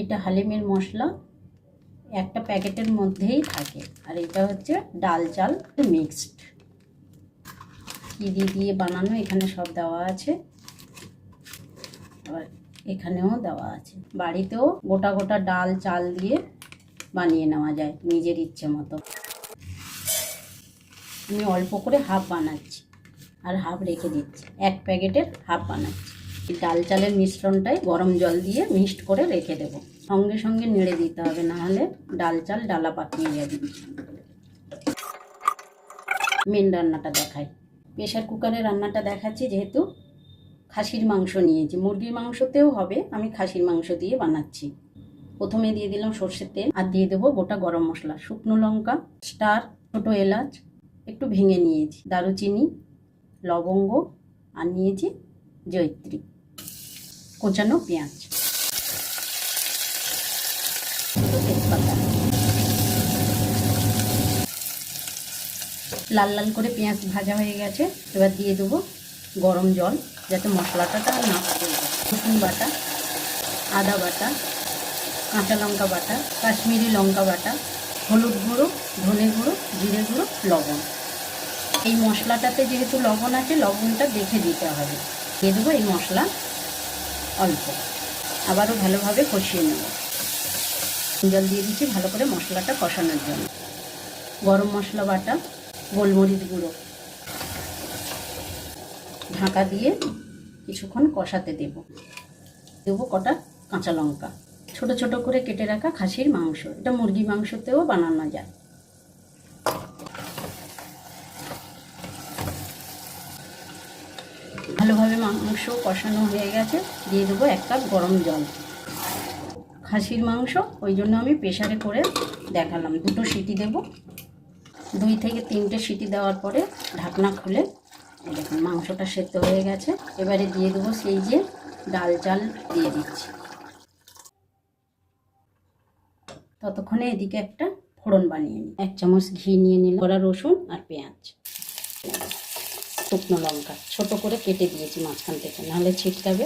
এটা হালিমের মশলা একটা প্যাকেটের মধ্যেই থাকে, আর এটা হচ্ছে ডাল চাল মিক্সড। কী দিয়ে বানানো এখানে সব দেওয়া আছে, আবার এখানেও দেওয়া আছে। বাড়িতেও গোটা গোটা ডাল চাল দিয়ে বানিয়ে নেওয়া যায় নিজের ইচ্ছে মতো। আমি অল্প করে হাফ বানাচ্ছি আর হাফ রেখে দিচ্ছি, এক প্যাকেটের হাফ বানাচ্ছি। এই ডাল চালের মিশ্রণটাই গরম জল দিয়ে মিক্সড করে রেখে দেবো। সঙ্গে সঙ্গে নেড়ে দিতে হবে, নাহলে ডাল চাল ডালা পাকিয়ে যাবে। মেন রান্নাটা দেখাই, প্রেশার কুকারে রান্নাটা দেখাচ্ছি। যেহেতু খাসির মাংস নিয়েছি, মুরগির মাংসতেও হবে, আমি খাসির মাংস দিয়ে বানাচ্ছি। প্রথমে দিয়ে দিলাম সর্ষের তেল, আর দিয়ে দেবো গোটা গরম মশলা, শুকনো লঙ্কা, স্টার, ছোটো এলাচ একটু ভেঙে নিয়েছি, দারুচিনি, লবঙ্গ, আর নিয়েছি জয়িত্রী, কোচানো পেঁয়াজ, তেজপাতা। লাল লাল করে পেঁয়াজ ভাজা হয়ে গেছে, এবার দিয়ে দেবো গরম জল, যাতে মশলাটা না পুড়ে যায়। রসুন বাটা, আদা বাটা, কাঁচা লঙ্কা বাটা, কাশ্মীরি লঙ্কা বাটা, হলুদ গুঁড়ো, ধনে গুঁড়ো, জিরে গুঁড়ো, লবণ। এই মশলাটাতে যেহেতু লবণ আছে, লবণটা দেখে দিতে হবে। দিয়ে দেবো এই মশলা অল্প, আবারও ভালোভাবে কষিয়ে নেব। জল দিয়ে দিচ্ছি ভালো করে মশলাটা কষানোর জন্য। গরম মশলা বাটা, গোলমরিচ গুঁড়ো, ঢাকা দিয়ে কিছুক্ষণ কষাতে দেবো কটা কাঁচা লঙ্কা, ছোট ছোট করে কেটে রাখা খাসির মাংস, এটা মুরগি মাংসতেও বানানো যায়। ভালোভাবে মাংস কষানো হয়ে গেছে, দিয়ে দেবো 1 কাপ গরম জল। খাসির মাংস ওই জন্য আমি প্রেশারে করে দেখালাম। 2টো সিটি দেব, 2 থেকে 3টে সিটি দেওয়ার পরে ঢাকনা খুলে দেখুন মাংসটা সেদ্ধ হয়ে গেছে। এবারে দিয়ে দেবো সেই যে ডাল চাল দিয়ে দিচ্ছি। ততক্ষণে এদিকে একটা ফোড়ন বানিয়ে নিই। 1 চামচ ঘি নিয়ে নিলাম, কড়া রসুন আর পেঁয়াজ, শুকনো লঙ্কা ছোট করে কেটে দিয়েছি মাঝখান থেকে, নাহলে ছিটকাবে।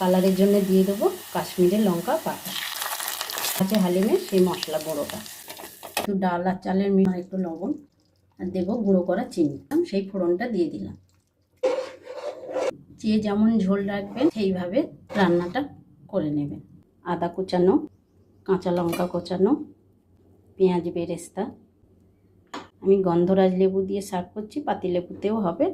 কালারের জন্য দিয়ে দেবো কাশ্মীরি লঙ্কা বাটা, আছে হালিমের সেই মশলা গুঁড়োটা, একটু ডাল আর চালের মিশ্রণ, একটু লবণ, আর দেবো গুঁড়ো করা চিনি। সেই ফোড়নটা দিয়ে দিলাম। যে যেমন ঝোল রাখবেন সেইভাবে রান্নাটা করে নেবেন। আদা কুচানো, কাঁচা লঙ্কা কোচানো, পেঁয়াজ বেরেস্তা। আমি গন্ধরাজ লেবু দিয়ে সার্ভ করছি, পাতিলেবুতেও হবে।